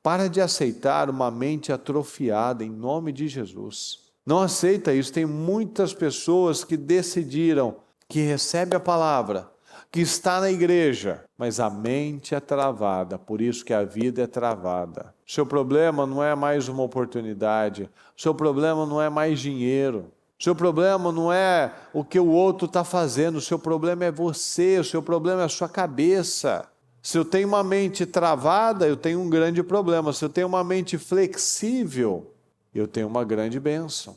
Para de aceitar uma mente atrofiada, em nome de Jesus. Não aceita isso. Tem muitas pessoas que decidiram, que recebem a palavra, que está na igreja, mas a mente é travada, por isso que a vida é travada. O seu problema não é mais uma oportunidade, o seu problema não é mais dinheiro, o seu problema não é o que o outro está fazendo, o seu problema é você, o seu problema é a sua cabeça. Se eu tenho uma mente travada, eu tenho um grande problema. Se eu tenho uma mente flexível, eu tenho uma grande bênção.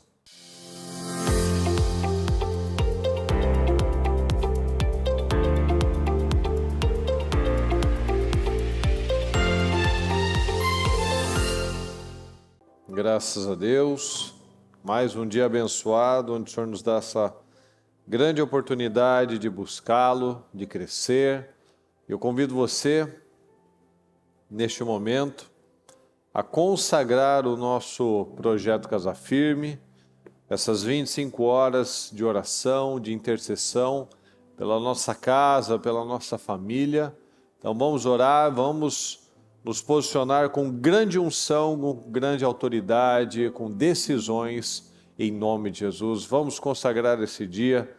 Graças a Deus, mais um dia abençoado, onde o Senhor nos dá essa grande oportunidade de buscá-lo, de crescer. Eu convido você, neste momento, a consagrar o nosso projeto Casa Firme, essas 25 horas de oração, de intercessão, pela nossa casa, pela nossa família. Então vamos orar, vamos nos posicionar com grande unção, com grande autoridade, com decisões, em nome de Jesus. Vamos consagrar esse dia,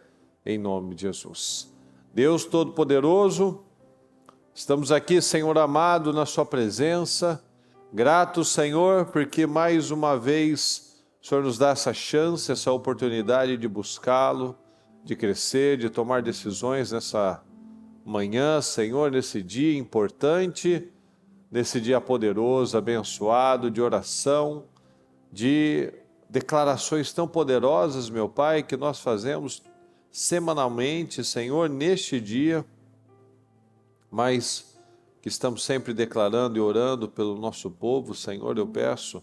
em nome de Jesus. Deus Todo-Poderoso, estamos aqui, Senhor amado, na sua presença, gratos, Senhor, porque mais uma vez o Senhor nos dá essa chance, essa oportunidade de buscá-lo, de crescer, de tomar decisões nessa manhã, Senhor, nesse dia importante, nesse dia poderoso, abençoado, de oração, de declarações tão poderosas, meu Pai, que nós fazemos semanalmente, Senhor, neste dia, mas que estamos sempre declarando e orando pelo nosso povo. Senhor, eu peço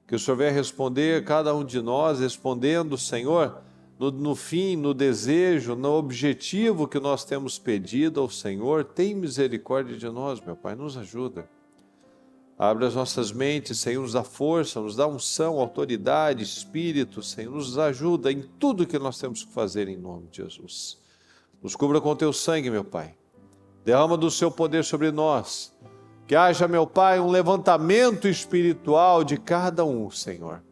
que o Senhor venha responder cada um de nós, respondendo, Senhor, no fim, no desejo, no objetivo que nós temos pedido ao Senhor. Tem misericórdia de nós, meu Pai, nos ajuda. Abre as nossas mentes, Senhor, nos dá força, nos dá unção, autoridade, espírito, Senhor, nos ajuda em tudo que nós temos que fazer em nome de Jesus. Nos cubra com teu sangue, meu Pai. Derrama do seu poder sobre nós. Que haja, meu Pai, um levantamento espiritual de cada um, Senhor.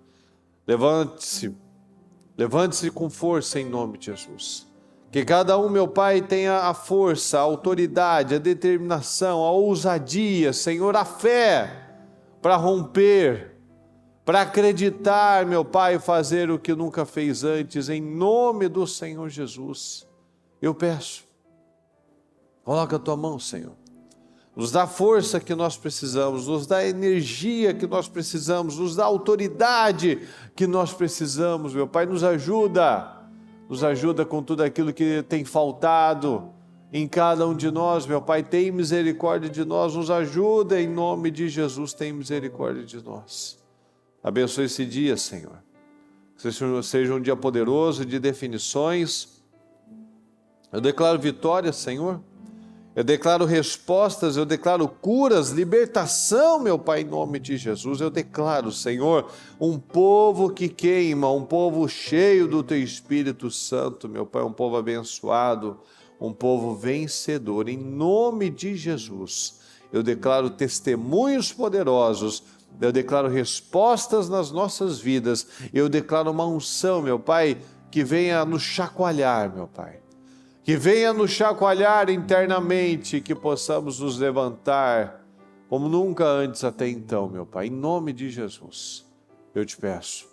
Levante-se com força em nome de Jesus. Que cada um, meu Pai, tenha a força, a autoridade, a determinação, a ousadia, Senhor, a fé para romper, para acreditar, meu Pai, fazer o que nunca fez antes, em nome do Senhor Jesus. Eu peço, coloca a tua mão, Senhor. Nos dá a força que nós precisamos, nos dá a energia que nós precisamos, nos dá a autoridade que nós precisamos, meu Pai, nos ajuda com tudo aquilo que tem faltado em cada um de nós, meu Pai, tem misericórdia de nós, nos ajuda em nome de Jesus, tem misericórdia de nós. Abençoe esse dia, Senhor, que seja um dia poderoso de definições. Eu declaro vitória, Senhor. Eu declaro respostas, eu declaro curas, libertação, meu Pai, em nome de Jesus. Eu declaro, Senhor, um povo que queima, um povo cheio do Teu Espírito Santo, meu Pai, um povo abençoado, um povo vencedor, em nome de Jesus. Eu declaro testemunhos poderosos, eu declaro respostas nas nossas vidas, eu declaro uma unção, meu Pai, que venha nos chacoalhar, meu Pai. Que venha nos chacoalhar internamente, que possamos nos levantar como nunca antes até então, meu Pai. Em nome de Jesus, eu te peço.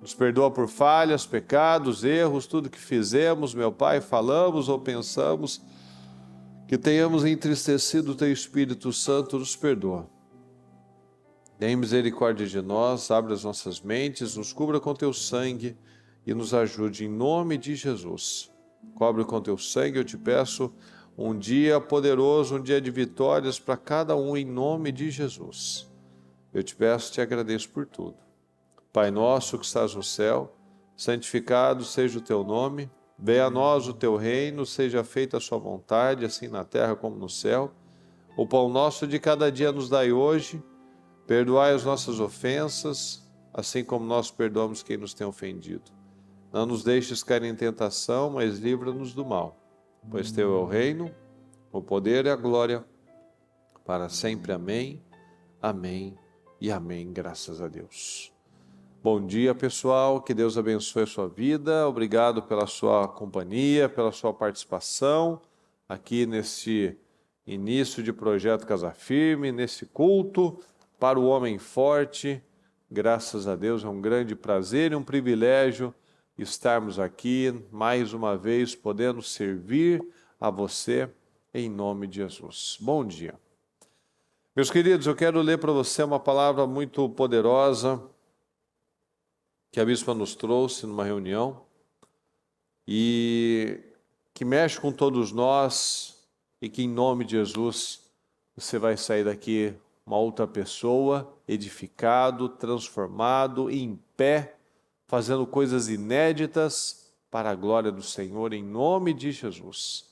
Nos perdoa por falhas, pecados, erros, tudo que fizemos, meu Pai, falamos ou pensamos, que tenhamos entristecido o Teu Espírito Santo, nos perdoa. Tem misericórdia de nós, abre as nossas mentes, nos cubra com Teu sangue e nos ajude em nome de Jesus. Cobre com teu sangue, eu te peço, um dia poderoso, um dia de vitórias para cada um, em nome de Jesus. Eu te peço, te agradeço por tudo. Pai nosso que estás no céu, santificado seja o teu nome, venha a nós o teu reino, seja feita a sua vontade, assim na terra como no céu. O pão nosso de cada dia nos dai hoje, perdoai as nossas ofensas, assim como nós perdoamos quem nos tem ofendido. Não nos deixes cair em tentação, mas livra-nos do mal. Pois teu é o reino, o poder e a glória, para sempre. Amém, amém e amém, graças a Deus. Bom dia, pessoal, que Deus abençoe a sua vida, obrigado pela sua companhia, pela sua participação aqui nesse início de Projeto Casa Firme, nesse culto para o homem forte. Graças a Deus, é um grande prazer e um privilégio estarmos aqui mais uma vez podendo servir a você em nome de Jesus. Bom dia. Meus queridos, eu quero ler para você uma palavra muito poderosa que a bispa nos trouxe numa reunião e que mexe com todos nós e que em nome de Jesus você vai sair daqui uma outra pessoa, edificado, transformado, em pé, fazendo coisas inéditas para a glória do Senhor em nome de Jesus.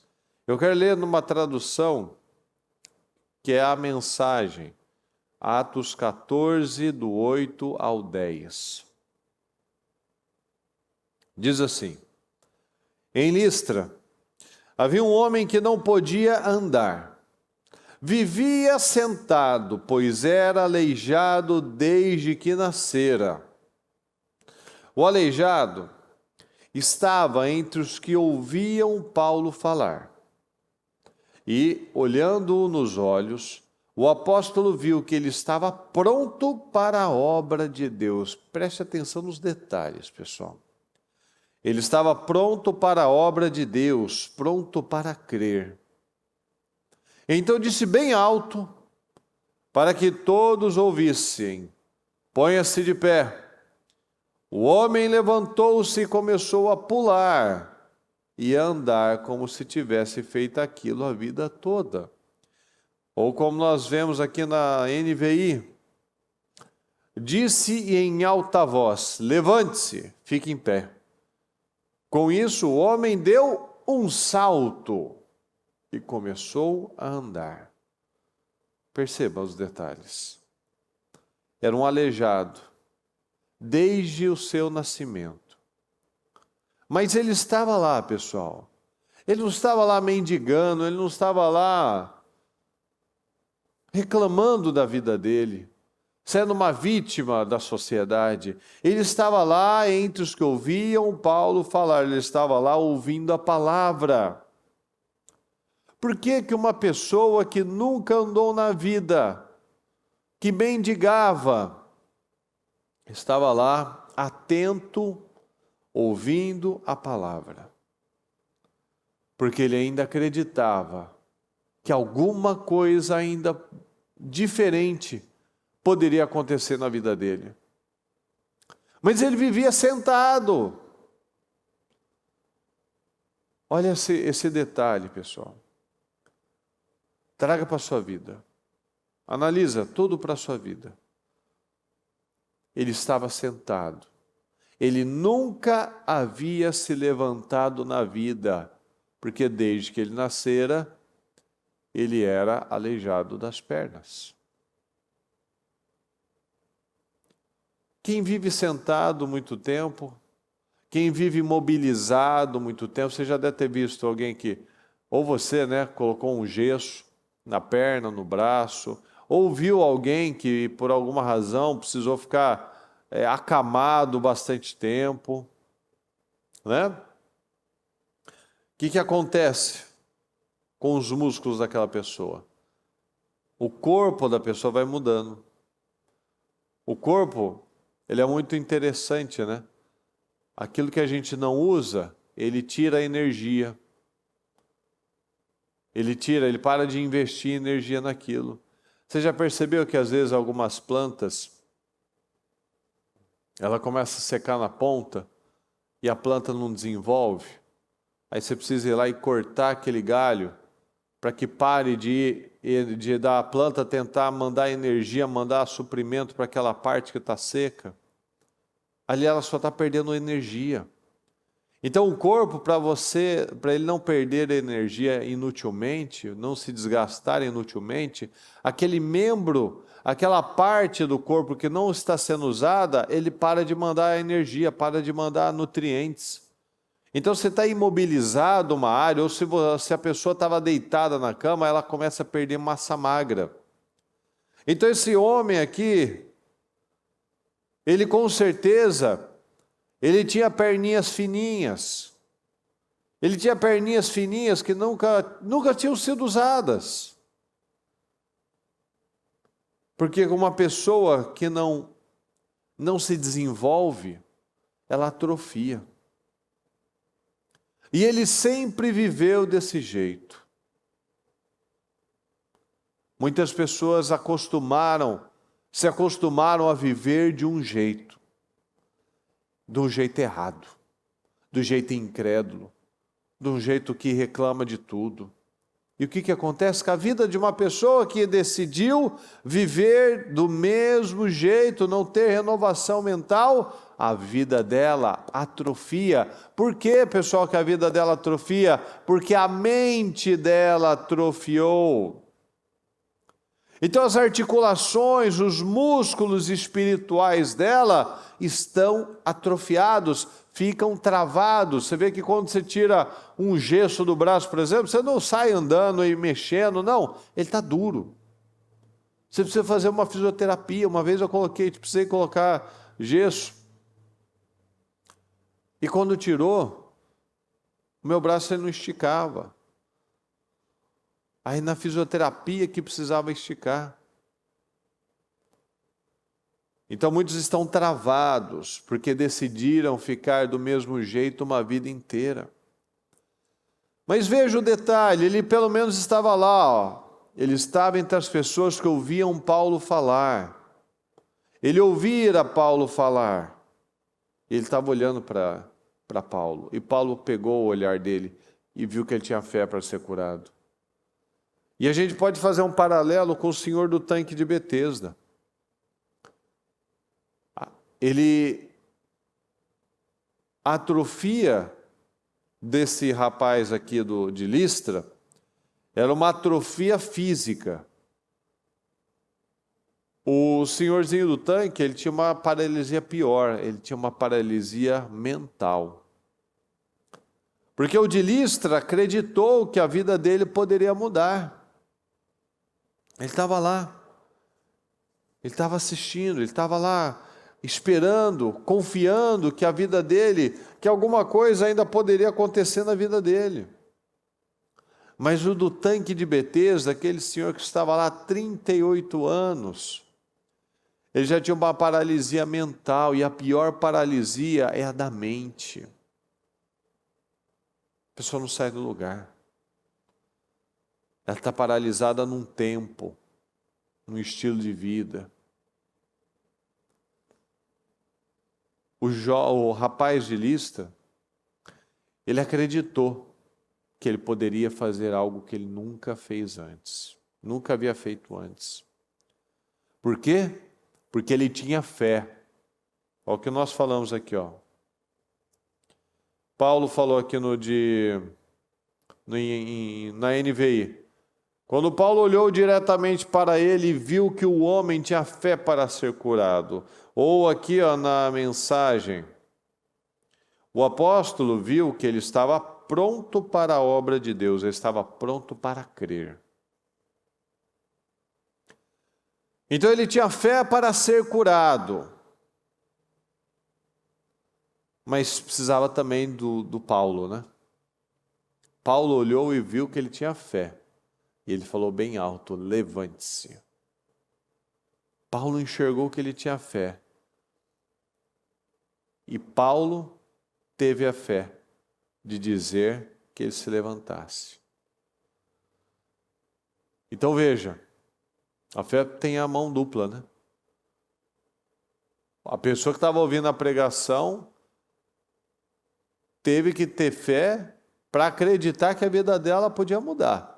Eu quero ler numa tradução que é a mensagem, Atos 14, do 8 ao 10. Diz assim: em Listra havia um homem que não podia andar. Vivia sentado, pois era aleijado desde que nascera. O aleijado estava entre os que ouviam Paulo falar. E, olhando-o nos olhos, o apóstolo viu que ele estava pronto para a obra de Deus. Preste atenção nos detalhes, pessoal. Ele estava pronto para a obra de Deus, pronto para crer. Então disse bem alto, para que todos ouvissem: ponha-se de pé. O homem levantou-se e começou a pular e a andar como se tivesse feito aquilo a vida toda. Ou como nós vemos aqui na NVI, disse em alta voz: levante-se, fique em pé. Com isso, o homem deu um salto e começou a andar. Perceba os detalhes. Era um aleijado, desde o seu nascimento. Mas ele estava lá, pessoal. Ele não estava lá mendigando, ele não estava lá reclamando da vida dele, sendo uma vítima da sociedade. Ele estava lá entre os que ouviam Paulo falar, ele estava lá ouvindo a palavra. Por que que uma pessoa que nunca andou na vida, que mendigava, estava lá atento, ouvindo a palavra? Porque ele ainda acreditava que alguma coisa ainda diferente poderia acontecer na vida dele. Mas ele vivia sentado. Olha esse detalhe, pessoal. Traga para a sua vida. Analisa tudo para a sua vida. Ele estava sentado. Ele nunca havia se levantado na vida, porque desde que ele nascera, ele era aleijado das pernas. Quem vive sentado muito tempo, quem vive imobilizado muito tempo, você já deve ter visto alguém que, ou você, colocou um gesso na perna, no braço, ou viu alguém que por alguma razão precisou ficar acamado bastante tempo, né? O que acontece com os músculos daquela pessoa? O corpo da pessoa vai mudando. O corpo, ele é muito interessante, né? Aquilo que a gente não usa, ele tira a energia. Ele para de investir energia naquilo. Você já percebeu que às vezes algumas plantas, ela começa a secar na ponta e a planta não desenvolve? Aí você precisa ir lá e cortar aquele galho para que pare de da planta tentar mandar energia, mandar suprimento para aquela parte que está seca. Ali ela só está perdendo energia. Então o corpo, para ele não perder energia inutilmente, não se desgastar inutilmente, aquele membro, aquela parte do corpo que não está sendo usada, ele para de mandar energia, para de mandar nutrientes. Então você está imobilizado uma área, ou se a pessoa estava deitada na cama, ela começa a perder massa magra. Então esse homem aqui, Ele com certeza, ele tinha perninhas fininhas. Ele tinha perninhas fininhas que nunca tinham sido usadas. Porque uma pessoa que não se desenvolve, ela atrofia. E ele sempre viveu desse jeito. Muitas pessoas se acostumaram a viver de um jeito errado, do jeito incrédulo, de um jeito que reclama de tudo. E o que acontece com a vida de uma pessoa que decidiu viver do mesmo jeito, não ter renovação mental? A vida dela atrofia. Por que, pessoal, que a vida dela atrofia? Porque a mente dela atrofiou. Então as articulações, os músculos espirituais dela estão atrofiados, ficam travados. Você vê que quando você tira um gesso do braço, por exemplo, você não sai andando e mexendo, não, ele está duro. Você precisa fazer uma fisioterapia. Uma vez eu precisei colocar gesso. E quando tirou, o meu braço ele não esticava. Aí na fisioterapia que precisava esticar. Então muitos estão travados, porque decidiram ficar do mesmo jeito uma vida inteira. Mas veja o detalhe, ele pelo menos estava lá, ó. Ele estava entre as pessoas que ouviam Paulo falar. Ele ouvira Paulo falar. Ele estava olhando para Paulo. E Paulo pegou o olhar dele e viu que ele tinha fé para ser curado. E a gente pode fazer um paralelo com o senhor do tanque de Betesda. A atrofia desse rapaz aqui de Listra era uma atrofia física. O senhorzinho do tanque, ele tinha uma paralisia pior, ele tinha uma paralisia mental. Porque o de Listra acreditou que a vida dele poderia mudar. Ele estava lá, ele estava assistindo, ele estava lá esperando, confiando que a vida dele, que alguma coisa ainda poderia acontecer na vida dele. Mas o do tanque de Betesda, aquele senhor que estava lá há 38 anos, ele já tinha uma paralisia mental, e a pior paralisia é a da mente. A pessoa não sai do lugar. Ela está paralisada num tempo, num estilo de vida. O rapaz de Listra, ele acreditou que ele poderia fazer algo que ele nunca fez antes. Nunca havia feito antes. Por quê? Porque ele tinha fé. Olha o que nós falamos aqui, ó. Paulo falou aqui na NVI. Quando Paulo olhou diretamente para ele e viu que o homem tinha fé para ser curado. Ou aqui, ó, na mensagem, o apóstolo viu que ele estava pronto para a obra de Deus, ele estava pronto para crer. Então ele tinha fé para ser curado. Mas precisava também do Paulo, né? Paulo olhou e viu que ele tinha fé. E ele falou bem alto, levante-se. Paulo enxergou que ele tinha fé. E Paulo teve a fé de dizer que ele se levantasse. Então veja, a fé tem a mão dupla, né? A pessoa que estava ouvindo a pregação teve que ter fé para acreditar que a vida dela podia mudar.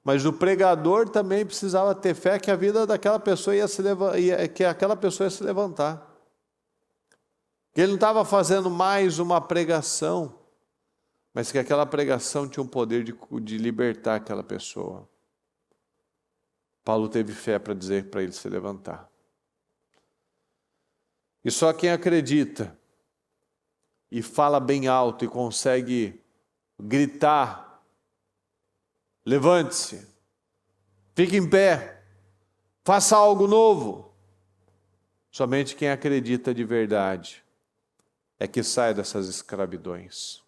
Mas o pregador também precisava ter fé que a vida daquela pessoa que aquela pessoa ia se levantar. Que ele não estava fazendo mais uma pregação, mas que aquela pregação tinha um poder de libertar aquela pessoa. Paulo teve fé para dizer para ele se levantar. E só quem acredita e fala bem alto e consegue gritar, levante-se, fique em pé, faça algo novo, Somente quem acredita de verdade é que sai dessas escravidões,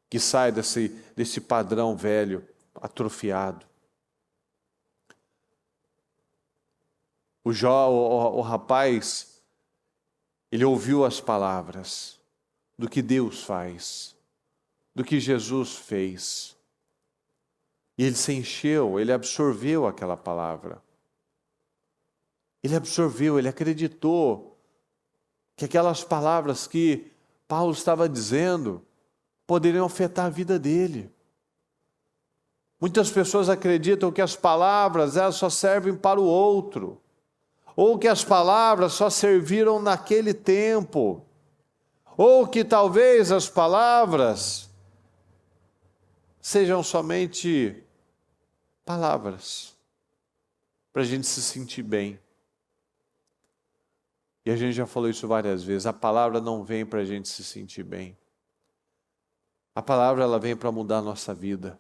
que sai desse padrão velho, atrofiado. O rapaz, ele ouviu as palavras do que Deus faz, do que Jesus fez. E ele se encheu, ele absorveu aquela palavra. Ele absorveu, ele acreditou que aquelas palavras que Paulo estava dizendo poderiam afetar a vida dele. Muitas pessoas acreditam que as palavras elas só servem para o outro, ou que as palavras só serviram naquele tempo, ou que talvez as palavras sejam somente palavras para a gente se sentir bem. E a gente já falou isso várias vezes, a palavra não vem para a gente se sentir bem. A palavra ela vem para mudar a nossa vida.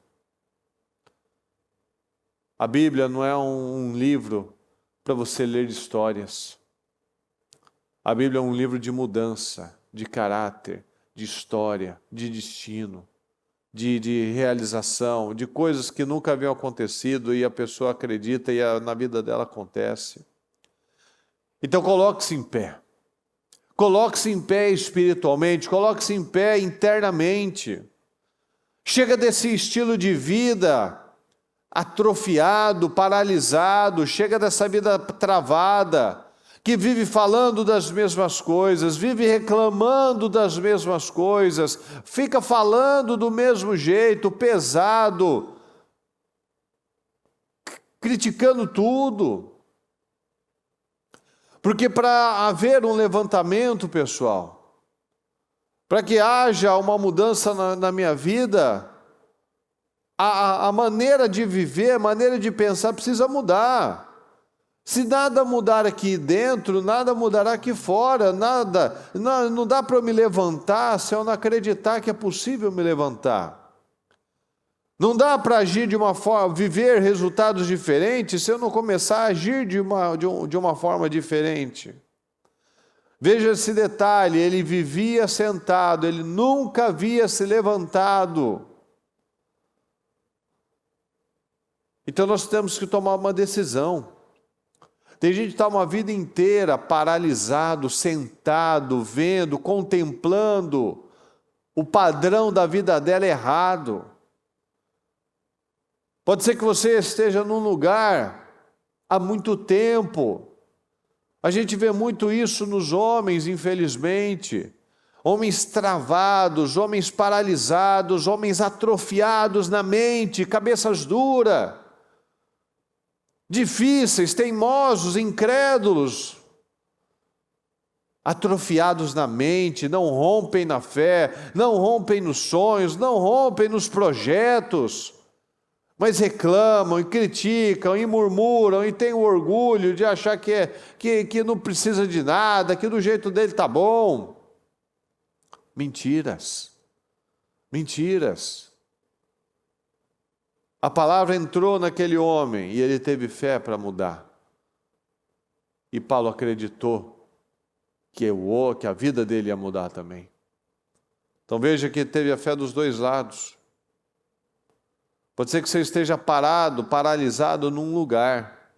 A Bíblia não é um livro para você ler histórias. A Bíblia é um livro de mudança, de caráter, de história, de destino, de realização, de coisas que nunca haviam acontecido e a pessoa acredita e na vida dela acontece. Então coloque-se em pé. Coloque-se em pé espiritualmente, coloque-se em pé internamente. Chega desse estilo de vida atrofiado, paralisado, chega dessa vida travada, que vive falando das mesmas coisas, vive reclamando das mesmas coisas, fica falando do mesmo jeito, pesado, criticando tudo. Porque para haver um levantamento, pessoal, para que haja uma mudança na minha vida, a maneira de viver, a maneira de pensar precisa mudar. Se nada mudar aqui dentro, nada mudará aqui fora, nada. Não dá para eu me levantar se eu não acreditar que é possível me levantar. Não dá para agir de uma forma, viver resultados diferentes se eu não começar a agir de uma forma diferente. Veja esse detalhe, ele vivia sentado, ele nunca havia se levantado. Então nós temos que tomar uma decisão. Tem gente que está uma vida inteira paralisado, sentado, vendo, contemplando o padrão da vida dela errado. Pode ser que você esteja num lugar há muito tempo. A gente vê muito isso nos homens, infelizmente. Homens travados, homens paralisados, homens atrofiados na mente, cabeças duras, difíceis, teimosos, incrédulos, atrofiados na mente, não rompem na fé, não rompem nos sonhos, não rompem nos projetos, mas reclamam e criticam e murmuram e têm o orgulho de achar que não precisa de nada, que do jeito dele está bom. Mentiras. Mentiras. A palavra entrou naquele homem e ele teve fé para mudar. E Paulo acreditou que a vida dele ia mudar também. Então veja que teve a fé dos dois lados. Pode ser que você esteja parado, paralisado num lugar.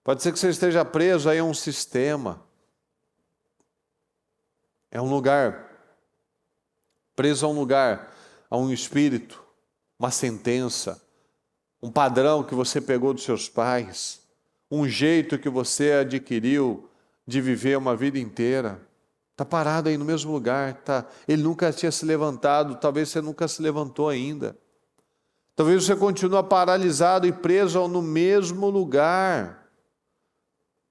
Pode ser que você esteja preso aí a um sistema. É um lugar, preso a um lugar, a um espírito, uma sentença, um padrão que você pegou dos seus pais, um jeito que você adquiriu de viver uma vida inteira. Está parado aí no mesmo lugar, ele nunca tinha se levantado, talvez você nunca se levantou ainda. Talvez você continue paralisado e preso no mesmo lugar,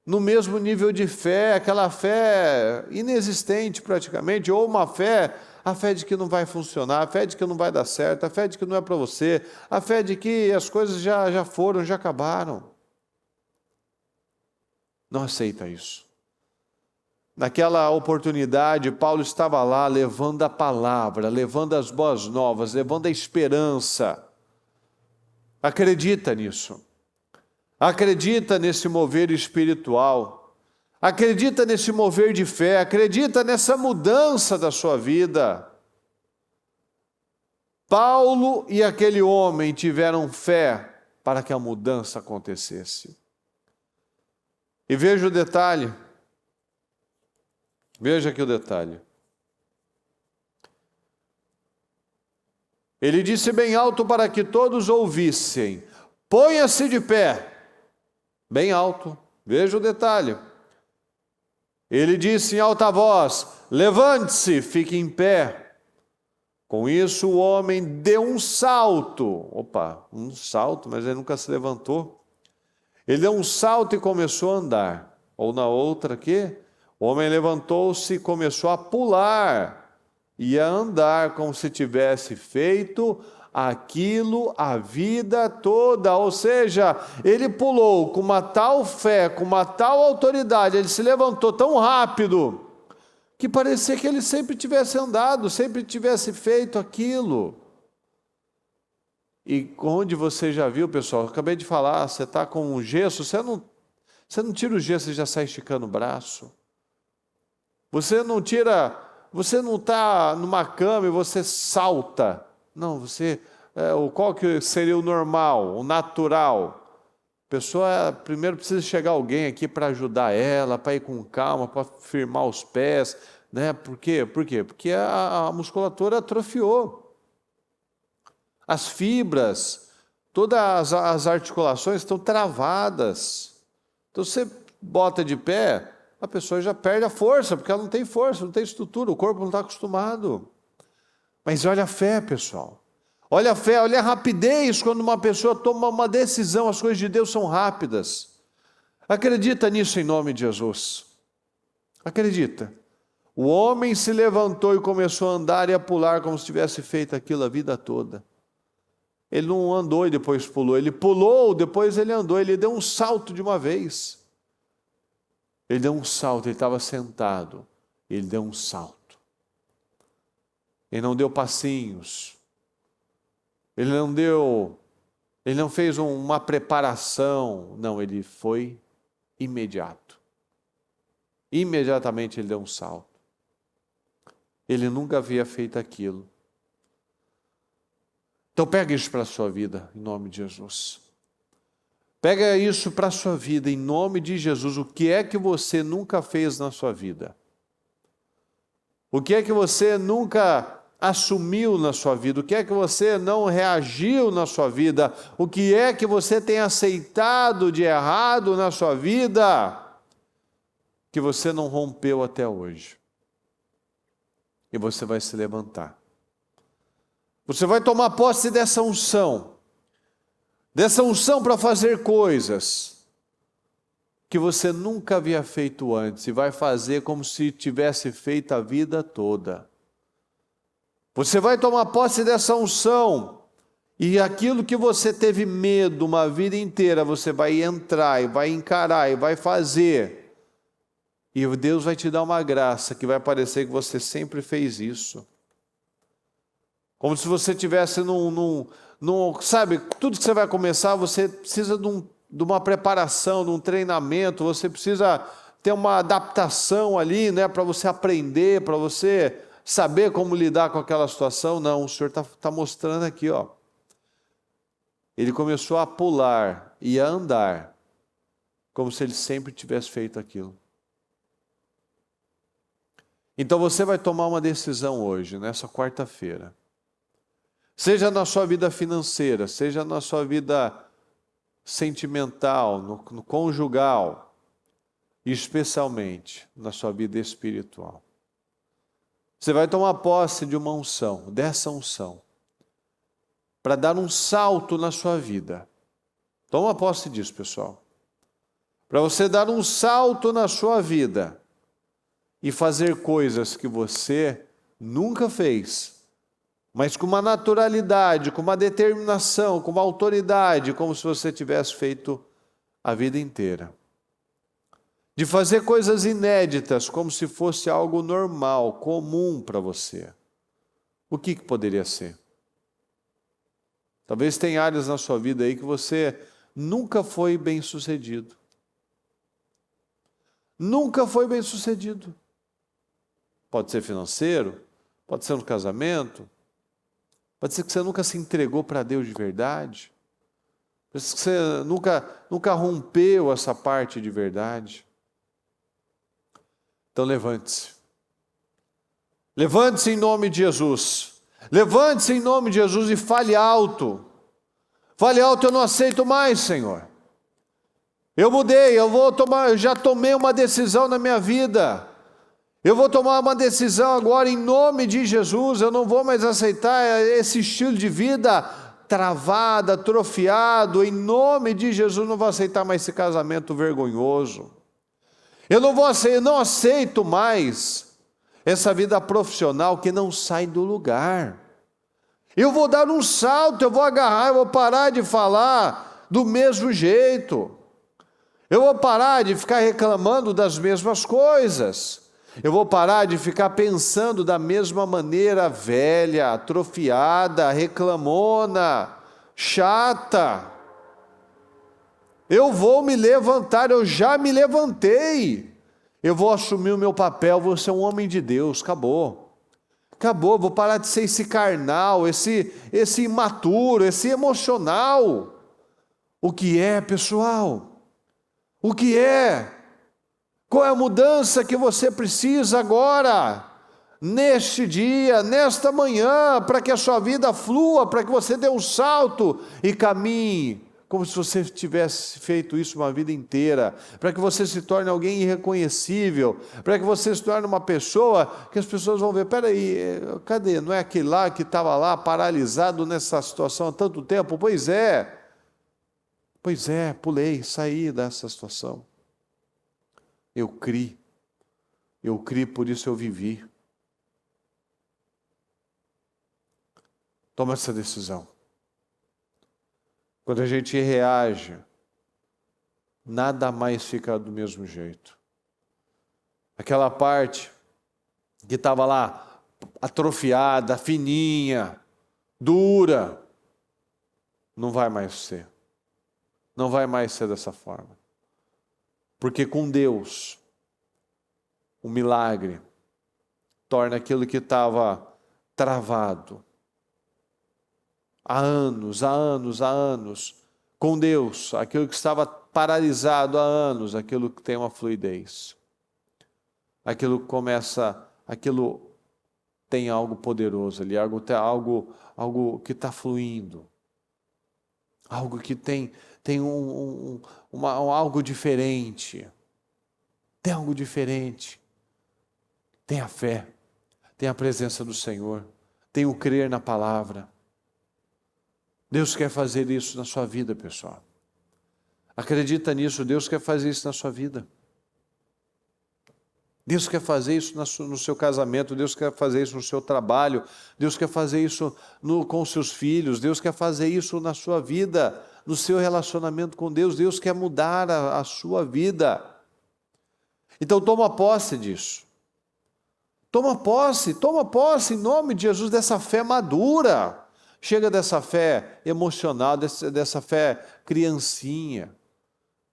no mesmo nível de fé, aquela fé inexistente praticamente, ou uma fé, a fé de que não vai funcionar, a fé de que não vai dar certo, a fé de que não é para você, a fé de que as coisas já foram, já acabaram. Não aceita isso. Naquela oportunidade, Paulo estava lá levando a palavra, levando as boas novas, levando a esperança. Acredita nisso. Acredita nesse mover espiritual. Acredita nesse mover de fé, acredita nessa mudança da sua vida. Paulo e aquele homem tiveram fé para que a mudança acontecesse. E veja o detalhe. Veja aqui o detalhe. Ele disse bem alto para que todos ouvissem: ponha-se de pé. Bem alto. Veja o detalhe. Ele disse em alta voz: levante-se, fique em pé. Com isso o homem deu um salto. Opa, um salto, mas ele nunca se levantou. Ele deu um salto e começou a andar. Ou na outra aqui, o homem levantou-se e começou a pular. E a andar como se tivesse feito aquilo a vida toda. Ou seja, ele pulou com uma tal fé, com uma tal autoridade, ele se levantou tão rápido, que parecia que ele sempre tivesse andado, sempre tivesse feito aquilo. E onde você já viu, pessoal, eu acabei de falar, você está com um gesso, você não tira o gesso e já sai esticando o braço. Você não está numa cama e você salta. Não, qual que seria o normal, o natural? A pessoa primeiro precisa chegar alguém aqui para ajudar ela, para ir com calma, para firmar os pés, né? Por quê? Porque a musculatura atrofiou. As fibras, todas as articulações estão travadas. Então você bota de pé, a pessoa já perde a força, porque ela não tem força, não tem estrutura, o corpo não está acostumado. Mas olha a fé, pessoal. Olha a fé, olha a rapidez quando uma pessoa toma uma decisão, as coisas de Deus são rápidas. Acredita nisso em nome de Jesus. Acredita. O homem se levantou e começou a andar e a pular como se tivesse feito aquilo a vida toda. Ele não andou e depois pulou, ele pulou, depois ele andou, ele deu um salto de uma vez. Ele deu um salto, ele estava sentado, ele deu um salto. Ele não deu passinhos, ele não fez uma preparação, não, ele foi imediato. Imediatamente ele deu um salto. Ele nunca havia feito aquilo. Então pega isso para a sua vida, em nome de Jesus. Pega isso para a sua vida, em nome de Jesus. O que é que você nunca fez na sua vida? O que é que você nunca assumiu na sua vida? O que é que você não reagiu na sua vida? O que é que você tem aceitado de errado na sua vida que você não rompeu até hoje? E você vai se levantar. Você vai tomar posse dessa unção para fazer coisas que você nunca havia feito antes e vai fazer como se tivesse feito a vida toda. Você vai tomar posse dessa unção e aquilo que você teve medo uma vida inteira, você vai entrar e vai encarar e vai fazer. E Deus vai te dar uma graça que vai parecer que você sempre fez isso. Como se você estivesse sabe, tudo que você vai começar, você precisa de uma preparação, de um treinamento, você precisa ter uma adaptação ali, né, para você aprender, para você saber como lidar com aquela situação. Não, o Senhor está mostrando aqui, ó. Ele começou a pular e a andar, como se ele sempre tivesse feito aquilo. Então você vai tomar uma decisão hoje, nessa quarta-feira. Seja na sua vida financeira, seja na sua vida sentimental, no conjugal, e especialmente na sua vida espiritual. Você vai tomar posse de uma unção, dessa unção, para dar um salto na sua vida. Toma posse disso, pessoal. Para você dar um salto na sua vida e fazer coisas que você nunca fez, mas com uma naturalidade, com uma determinação, com uma autoridade, como se você tivesse feito a vida inteira. De fazer coisas inéditas, como se fosse algo normal, comum para você. O que poderia ser? Talvez tenha áreas na sua vida aí que você nunca foi bem-sucedido. nunca foi bem sucedido. Pode ser financeiro, pode ser no casamento, pode ser que você nunca se entregou para Deus de verdade, pode ser que você nunca rompeu essa parte de verdade. Então levante-se. Levante-se em nome de Jesus. Levante-se em nome de Jesus e fale alto. Fale alto, eu não aceito mais, Senhor. Eu mudei, eu já tomei uma decisão na minha vida. Eu vou tomar uma decisão agora em nome de Jesus. Eu não vou mais aceitar esse estilo de vida travado, atrofiado. Em nome de Jesus, não vou aceitar mais esse casamento vergonhoso. Eu não aceito mais essa vida profissional que não sai do lugar. Eu vou dar um salto, eu vou agarrar, eu vou parar de falar do mesmo jeito. Eu vou parar de ficar reclamando das mesmas coisas. Eu vou parar de ficar pensando da mesma maneira velha, atrofiada, reclamona, chata. Eu vou me levantar, eu já me levantei. Eu vou assumir o meu papel, vou ser um homem de Deus, acabou. Acabou, vou parar de ser esse carnal, esse imaturo, esse emocional. O que é, pessoal? O que é? Qual é a mudança que você precisa agora? Neste dia, nesta manhã, para que a sua vida flua, para que você dê um salto e caminhe como se você tivesse feito isso uma vida inteira, para que você se torne alguém irreconhecível, para que você se torne uma pessoa que as pessoas vão ver, peraí, cadê? Não é aquele lá que estava lá paralisado nessa situação há tanto tempo? Pois é, saí dessa situação. Eu criei, por isso eu vivi. Toma essa decisão. Quando a gente reage, nada mais fica do mesmo jeito. Aquela parte que estava lá atrofiada, fininha, dura, não vai mais ser. Não vai mais ser dessa forma. Porque com Deus, o milagre torna aquilo que estava travado há anos, com Deus, aquilo que estava paralisado há anos, aquilo que tem uma fluidez. Aquilo tem algo poderoso ali, algo que está fluindo. Algo que tem algo diferente. Tem algo diferente. Tem a fé, tem a presença do Senhor, tem o crer na palavra. Deus quer fazer isso na sua vida, pessoal. Acredita nisso, Deus quer fazer isso na sua vida. Deus quer fazer isso no seu casamento, Deus quer fazer isso no seu trabalho, Deus quer fazer isso com os seus filhos, Deus quer fazer isso na sua vida, no seu relacionamento com Deus, Deus quer mudar a sua vida. Então toma posse disso. Toma posse em nome de Jesus dessa fé madura. Chega dessa fé emocional, dessa fé criancinha,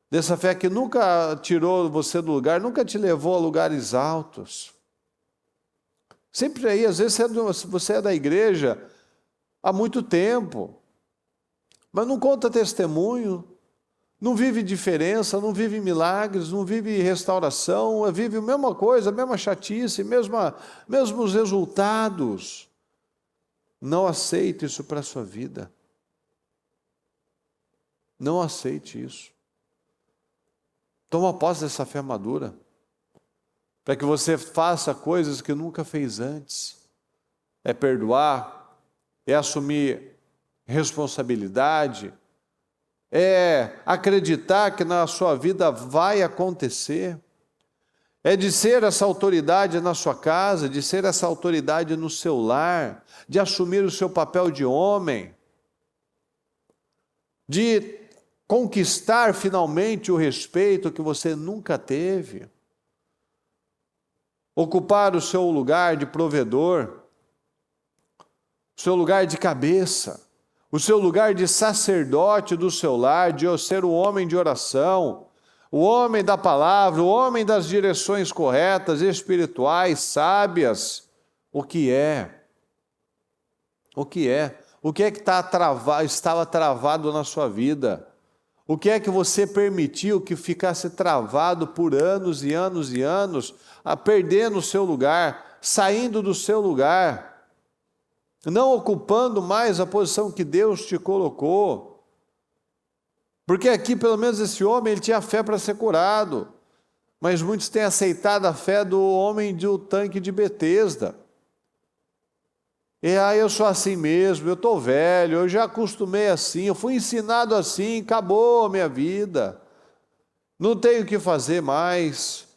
dessa fé que nunca tirou você do lugar, nunca te levou a lugares altos. Sempre aí, às vezes você é da igreja há muito tempo, mas não conta testemunho, não vive diferença, não vive milagres, não vive restauração, vive a mesma coisa, a mesma chatice, mesmos resultados. Não aceite isso para a sua vida. Não aceite isso. Toma posse dessa fé madura, para que você faça coisas que nunca fez antes. É perdoar, é assumir responsabilidade, é acreditar que na sua vida vai acontecer. É de ser essa autoridade na sua casa, de ser essa autoridade no seu lar, de assumir o seu papel de homem, de conquistar finalmente o respeito que você nunca teve, ocupar o seu lugar de provedor, o seu lugar de cabeça, o seu lugar de sacerdote do seu lar, de ser o homem de oração, o homem da palavra, o homem das direções corretas, espirituais, sábias. O que é? O que é? O que é que estava travado na sua vida? O que é que você permitiu que ficasse travado por anos e anos e anos, a perdendo o seu lugar, saindo do seu lugar, não ocupando mais a posição que Deus te colocou? Porque aqui, pelo menos esse homem, ele tinha fé para ser curado, mas muitos têm aceitado a fé do homem do tanque de Betesda. E aí eu sou assim mesmo, eu estou velho, eu já acostumei assim, eu fui ensinado assim, acabou a minha vida. Não tenho o que fazer mais.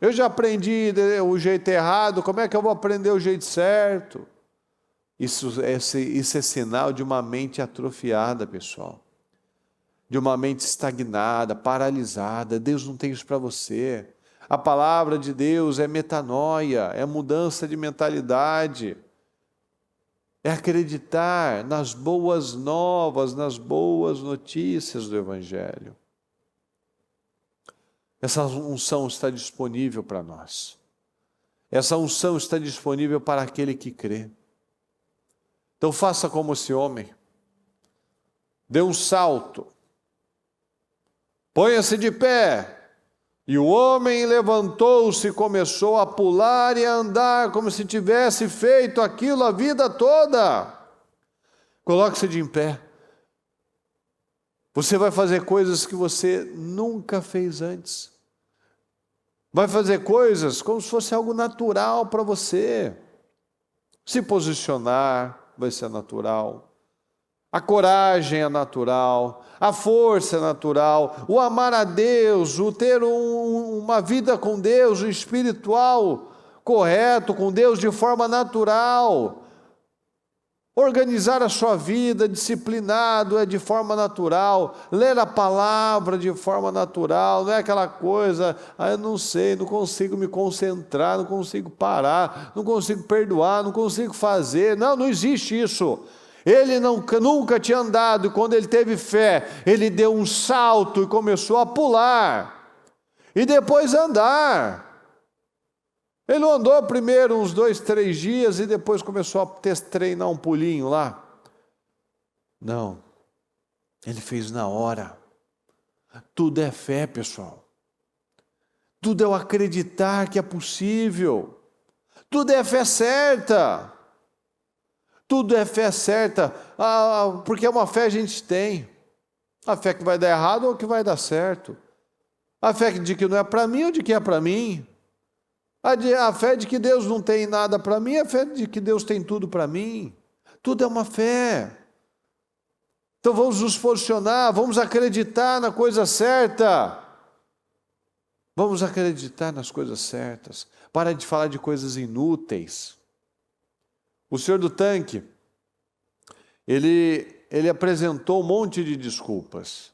Eu já aprendi o jeito errado, como é que eu vou aprender o jeito certo? Isso é sinal de uma mente atrofiada, pessoal. De uma mente estagnada, paralisada. Deus não tem isso para você. A palavra de Deus é metanoia, é mudança de mentalidade. É acreditar nas boas novas, nas boas notícias do Evangelho. Essa unção está disponível para nós. Essa unção está disponível para aquele que crê. Então faça como esse homem. Dê um salto. Ponha-se de pé. E o homem levantou-se e começou a pular e a andar como se tivesse feito aquilo a vida toda. Coloque-se de pé. Você vai fazer coisas que você nunca fez antes. Vai fazer coisas como se fosse algo natural para você. Se posicionar vai ser natural. A coragem é natural, a força é natural, o amar a Deus, o ter uma vida com Deus, o espiritual correto com Deus de forma natural. Organizar a sua vida disciplinado é de forma natural, ler a palavra de forma natural, não é aquela coisa, eu não sei, não consigo me concentrar, não consigo parar, não consigo perdoar, não consigo fazer, não existe isso. Ele nunca tinha andado, e quando ele teve fé, ele deu um salto e começou a pular, e depois andar. Ele não andou primeiro uns 2, 3 dias, e depois começou a treinar um pulinho lá. Não, ele fez na hora. Tudo é fé, pessoal. Tudo é o acreditar que é possível. Tudo é fé certa. Tudo é fé certa, porque uma fé a gente tem. A fé que vai dar errado ou que vai dar certo. A fé de que não é para mim ou de que é para mim. A fé de que Deus não tem nada para mim, a fé de que Deus tem tudo para mim. Tudo é uma fé. Então vamos nos posicionar, vamos acreditar na coisa certa. Vamos acreditar nas coisas certas. Para de falar de coisas inúteis. O senhor do tanque, ele apresentou um monte de desculpas.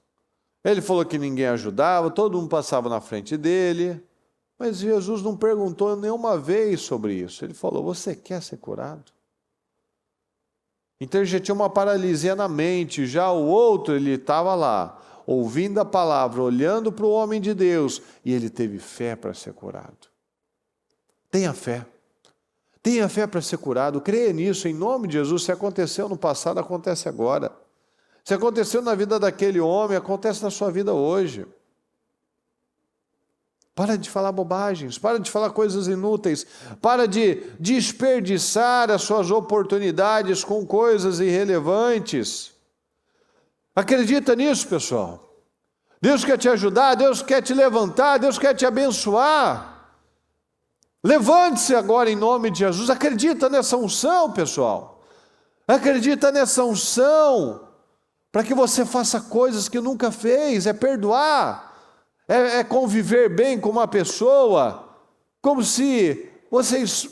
Ele falou que ninguém ajudava, todo mundo passava na frente dele, mas Jesus não perguntou nenhuma vez sobre isso. Ele falou, você quer ser curado? Então ele já tinha uma paralisia na mente, já o outro, ele estava lá, ouvindo a palavra, olhando para o homem de Deus, e ele teve fé para ser curado. Tenha fé. Tenha fé para ser curado, creia nisso, em nome de Jesus. Se aconteceu no passado, acontece agora. Se aconteceu na vida daquele homem, acontece na sua vida hoje. Para de falar bobagens, para de falar coisas inúteis, para de desperdiçar as suas oportunidades com coisas irrelevantes. Acredita nisso, pessoal. Deus quer te ajudar, Deus quer te levantar, Deus quer te abençoar. Levante-se agora em nome de Jesus, acredita nessa unção, pessoal. Acredita nessa unção, para que você faça coisas que nunca fez, é perdoar, é conviver bem com uma pessoa, como se vocês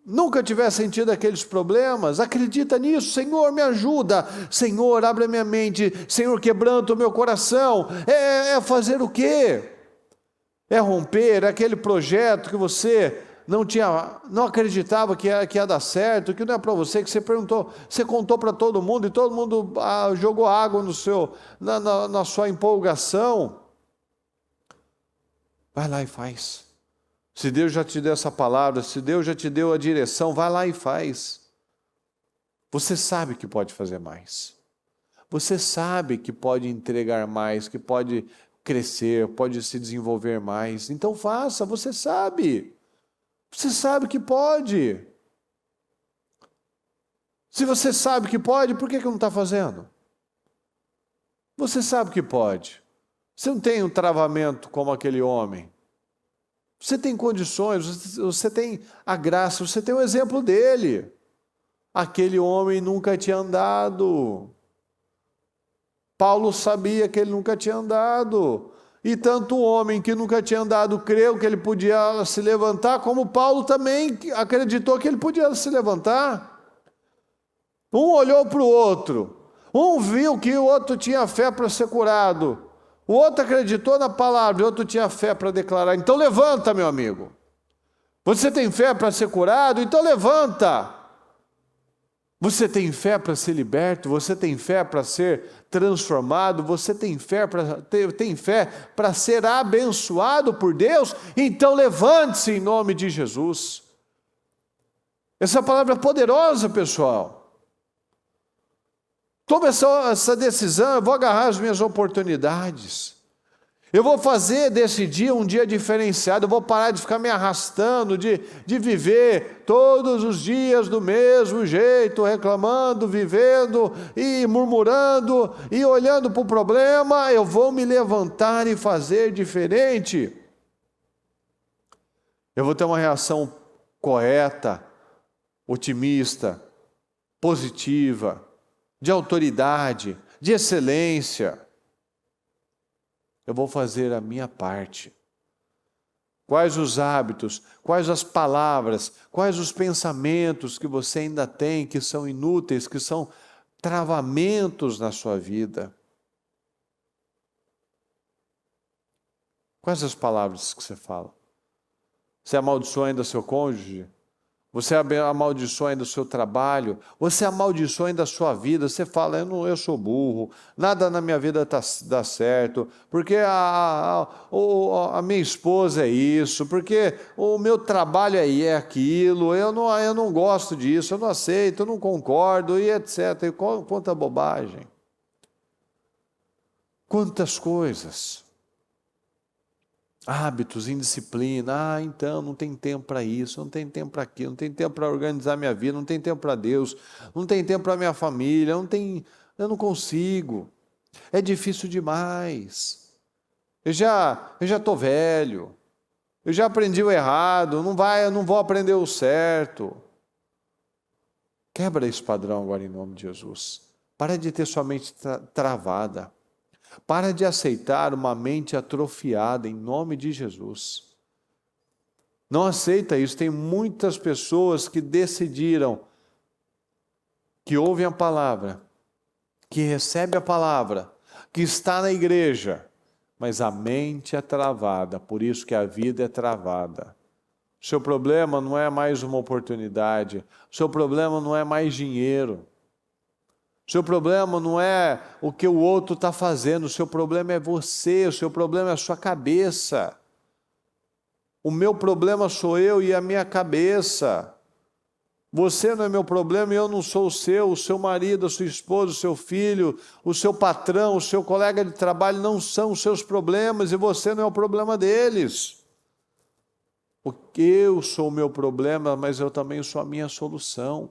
nunca tivessem tido aqueles problemas. Acredita nisso, Senhor, me ajuda, Senhor, abre a minha mente, Senhor, quebranta o meu coração. É fazer o quê? É romper aquele projeto que você não acreditava que ia dar certo, que não é para você, que você contou para todo mundo, e todo mundo jogou água na sua empolgação. Vai lá e faz. Se Deus já te deu essa palavra, se Deus já te deu a direção, vai lá e faz. Você sabe que pode fazer mais. Você sabe que pode entregar mais, que pode crescer, pode se desenvolver mais. Então faça, você sabe. Você sabe que pode. Se você sabe que pode, por que não está fazendo? Você sabe que pode. Você não tem um travamento como aquele homem. Você tem condições, você tem a graça, você tem o exemplo dele. Aquele homem nunca tinha andado. Paulo sabia que ele nunca tinha andado. E tanto o homem que nunca tinha andado creu que ele podia se levantar, como Paulo também acreditou que ele podia se levantar. Um olhou para o outro. Um viu que o outro tinha fé para ser curado. O outro acreditou na palavra e o outro tinha fé para declarar. Então levanta, meu amigo. Você tem fé para ser curado? Então levanta. Você tem fé para ser liberto? Você tem fé para ser transformado? Você tem fé para ser abençoado por Deus? Então levante-se em nome de Jesus. Essa palavra é poderosa, pessoal. Tome essa decisão, eu vou agarrar as minhas oportunidades. Eu vou fazer desse dia um dia diferenciado, eu vou parar de ficar me arrastando, de viver todos os dias do mesmo jeito, reclamando, vivendo e murmurando e olhando para o problema. Eu vou me levantar e fazer diferente. Eu vou ter uma reação correta, otimista, positiva, de autoridade, de excelência. Eu vou fazer a minha parte. Quais os hábitos, quais as palavras, quais os pensamentos que você ainda tem que são inúteis, que são travamentos na sua vida? Quais as palavras que você fala? Você amaldiçoa ainda seu cônjuge? Você amaldiçoa ainda o seu trabalho? Você amaldiçoa ainda a sua vida? Você fala, eu sou burro, nada na minha vida dá certo, porque a minha esposa é isso, porque o meu trabalho é aquilo, eu não gosto disso, eu não aceito, eu não concordo, e etc. E quanta bobagem. Quantas coisas. Hábitos, indisciplina, então não tem tempo para isso, não tem tempo para aquilo, não tem tempo para organizar minha vida, não tem tempo para Deus, não tem tempo para minha família, eu não consigo, é difícil demais, eu já estou velho, eu já aprendi o errado, eu não vou aprender o certo. Quebra esse padrão agora em nome de Jesus, para de ter sua mente travada. Para de aceitar uma mente atrofiada em nome de Jesus. Não aceita isso. Tem muitas pessoas que decidiram, que ouvem a palavra, que recebem a palavra, que está na igreja, mas a mente é travada, por isso que a vida é travada. O seu problema não é mais uma oportunidade, o seu problema não é mais dinheiro. O seu problema não é o que o outro está fazendo, o seu problema é você, o seu problema é a sua cabeça. O meu problema sou eu e a minha cabeça. Você não é meu problema e eu não sou o seu marido, a sua esposa, o seu filho, o seu patrão, o seu colega de trabalho não são os seus problemas e você não é o problema deles. Porque eu sou o meu problema, mas eu também sou a minha solução.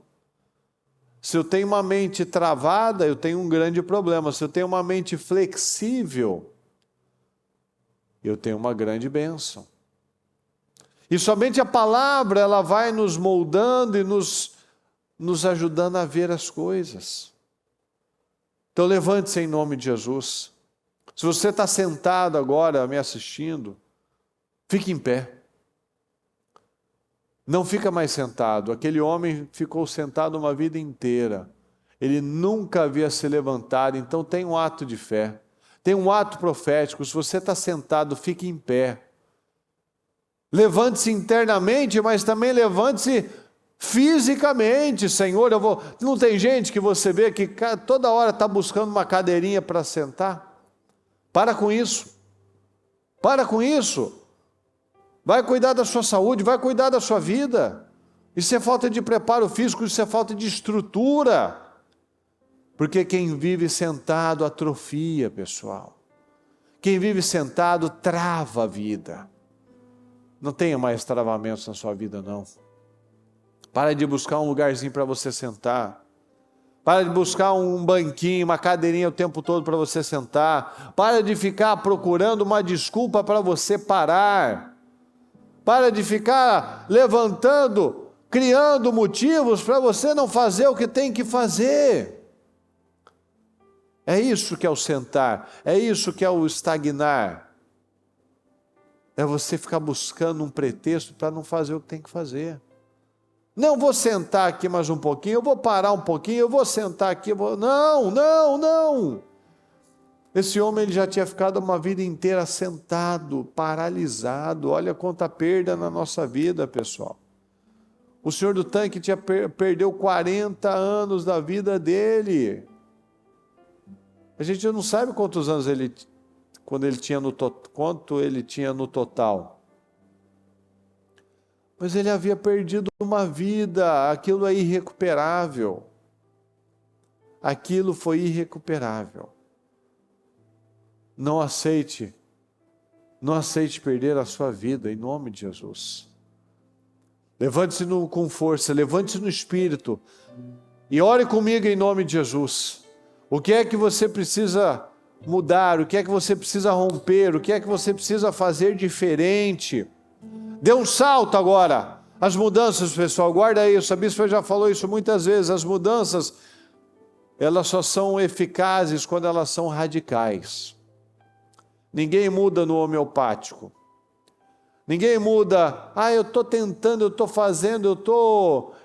Se eu tenho uma mente travada, eu tenho um grande problema. Se eu tenho uma mente flexível, eu tenho uma grande bênção. E somente a palavra, ela vai nos moldando e nos ajudando a ver as coisas. Então levante-se em nome de Jesus. Se você está sentado agora me assistindo, fique em pé. Não fica mais sentado. Aquele homem ficou sentado uma vida inteira. Ele nunca havia se levantado. Então tem um ato de fé. Tem um ato profético. Se você está sentado, fique em pé. Levante-se internamente, mas também levante-se fisicamente. Senhor, Não tem gente que você vê que toda hora está buscando uma cadeirinha para sentar? Para com isso. Para com isso. vai cuidar da sua saúde, vai cuidar da sua vida. Isso é falta de preparo físico, isso é falta de estrutura. Porque quem vive sentado atrofia, pessoal. Quem vive sentado trava a vida. Não tenha mais travamentos na sua vida, não. Para de buscar um lugarzinho para você sentar. Para de buscar um banquinho, uma cadeirinha o tempo todo para você sentar. Para de ficar procurando uma desculpa para você parar. Para de ficar levantando, criando motivos para você não fazer o que tem que fazer. É isso que é o sentar, é isso que é o estagnar. É você ficar buscando um pretexto para não fazer o que tem que fazer. Não, vou sentar aqui mais um pouquinho, eu vou parar um pouquinho, eu vou sentar aqui, Não. Esse homem ele já tinha ficado uma vida inteira sentado, paralisado. Olha quanta perda na nossa vida, pessoal. O senhor do tanque perdeu 40 anos da vida dele. A gente não sabe quantos anos quanto ele tinha no total. Mas ele havia perdido uma vida, aquilo é irrecuperável. Aquilo foi irrecuperável. Não aceite perder a sua vida, em nome de Jesus. Levante-se com força, levante-se no Espírito e ore comigo em nome de Jesus. O que é que você precisa mudar? O que é que você precisa romper? O que é que você precisa fazer diferente? Dê um salto agora. As mudanças, pessoal, guarda isso. A bispa já falou isso muitas vezes. As mudanças, elas só são eficazes quando elas são radicais. Ninguém muda no homeopático. Ninguém muda, eu estou tentando, eu estou fazendo,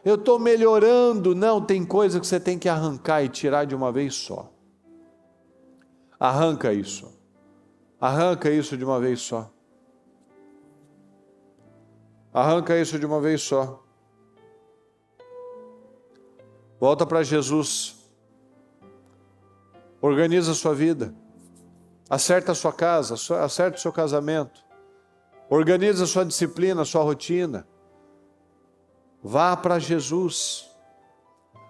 eu estou melhorando. Não, tem coisa que você tem que arrancar e tirar de uma vez só. Arranca isso de uma vez só. Arranca isso de uma vez só. Volta para Jesus. Organiza a sua vida. Acerta a sua casa, acerta o seu casamento. Organiza a sua disciplina, a sua rotina. Vá para Jesus.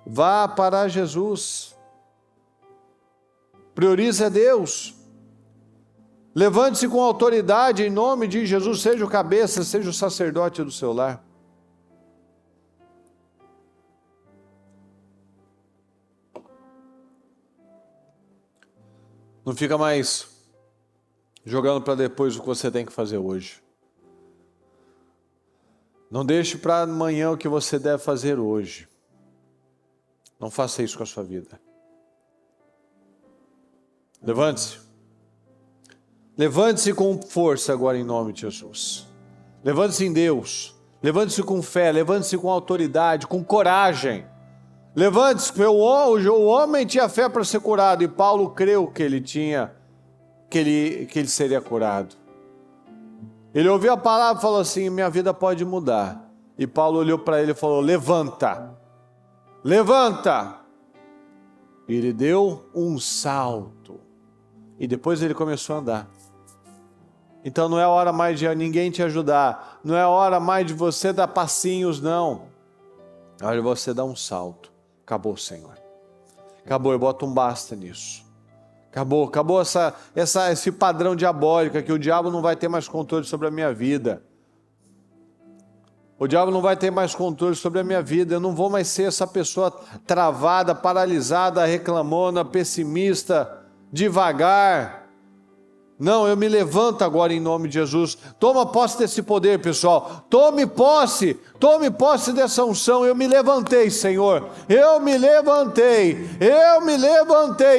Vá para Jesus. Priorize a Deus. Levante-se com autoridade em nome de Jesus. Seja o cabeça, seja o sacerdote do seu lar. Não fica mais jogando para depois o que você tem que fazer hoje. Não deixe para amanhã o que você deve fazer hoje. Não faça isso com a sua vida. Levante-se. Levante-se com força agora em nome de Jesus. Levante-se em Deus. Levante-se com fé. Levante-se com autoridade, com coragem. Levante-se, porque o homem tinha fé para ser curado e Paulo creu que ele seria curado. Ele ouviu a palavra e falou assim: minha vida pode mudar. E Paulo olhou para ele e falou: levanta, levanta. E ele deu um salto. E depois ele começou a andar. Então não é hora mais de ninguém te ajudar. Não é hora mais de você dar passinhos, não. É hora de você dar um salto. Acabou, Senhor. Acabou, eu boto um basta nisso. Acabou esse padrão diabólico, que o diabo não vai ter mais controle sobre a minha vida. O diabo não vai ter mais controle sobre a minha vida. Eu não vou mais ser essa pessoa travada, paralisada, reclamona, pessimista, devagar. Não, eu me levanto agora em nome de Jesus. Toma posse desse poder, pessoal. Tome posse dessa unção. Eu me levantei, Senhor. Eu me levantei.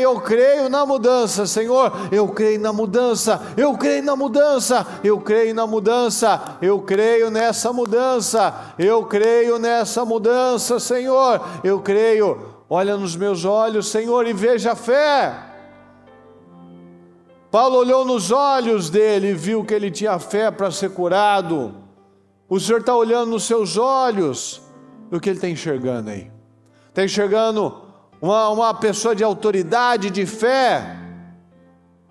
Eu creio na mudança, Senhor. Eu creio na mudança. Eu creio na mudança. Eu creio na mudança. Eu creio nessa mudança. Eu creio nessa mudança, Senhor. Eu creio. Olha nos meus olhos, Senhor, e veja a fé. Paulo olhou nos olhos dele e viu que ele tinha fé para ser curado. O Senhor está olhando nos seus olhos. O que ele está enxergando aí? Está enxergando uma pessoa de autoridade, de fé?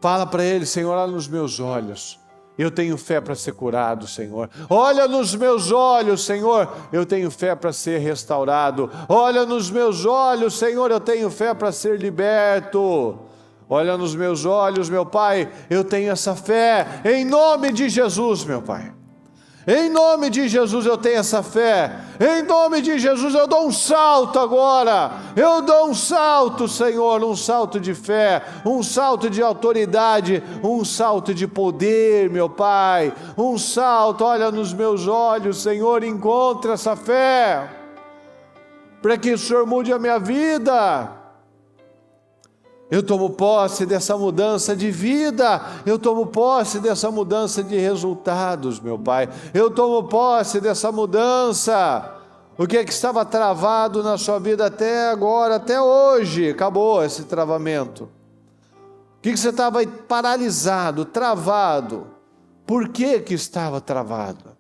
Fala para ele: Senhor, olha nos meus olhos. eu tenho fé para ser curado, Senhor. Olha nos meus olhos, Senhor, eu tenho fé para ser restaurado. Olha nos meus olhos, Senhor, eu tenho fé para ser liberto. Olha nos meus olhos, meu Pai, eu tenho essa fé, em nome de Jesus, meu Pai. Em nome de Jesus eu tenho essa fé, em nome de Jesus eu dou um salto agora, eu dou um salto, Senhor, um salto de fé, um salto de autoridade, um salto de poder, meu Pai, um salto, olha nos meus olhos, Senhor, encontra essa fé, para que o Senhor mude a minha vida. Eu tomo posse dessa mudança de vida, eu tomo posse dessa mudança de resultados, meu Pai. Eu tomo posse dessa mudança. O que é que estava travado na sua vida até agora, até hoje? Acabou esse travamento. O que você estava paralisado, travado? Por que estava travado?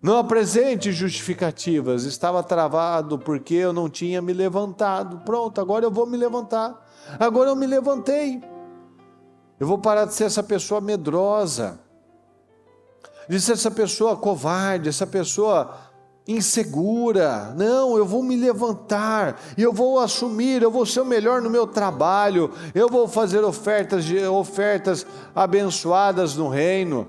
Não apresente justificativas, estava travado porque eu não tinha me levantado. Pronto, agora eu vou me levantar. Agora eu me levantei. Eu vou parar de ser essa pessoa medrosa, de ser essa pessoa covarde, essa pessoa insegura. Não, eu vou me levantar, eu vou assumir, eu vou ser o melhor no meu trabalho, eu vou fazer ofertas abençoadas no reino,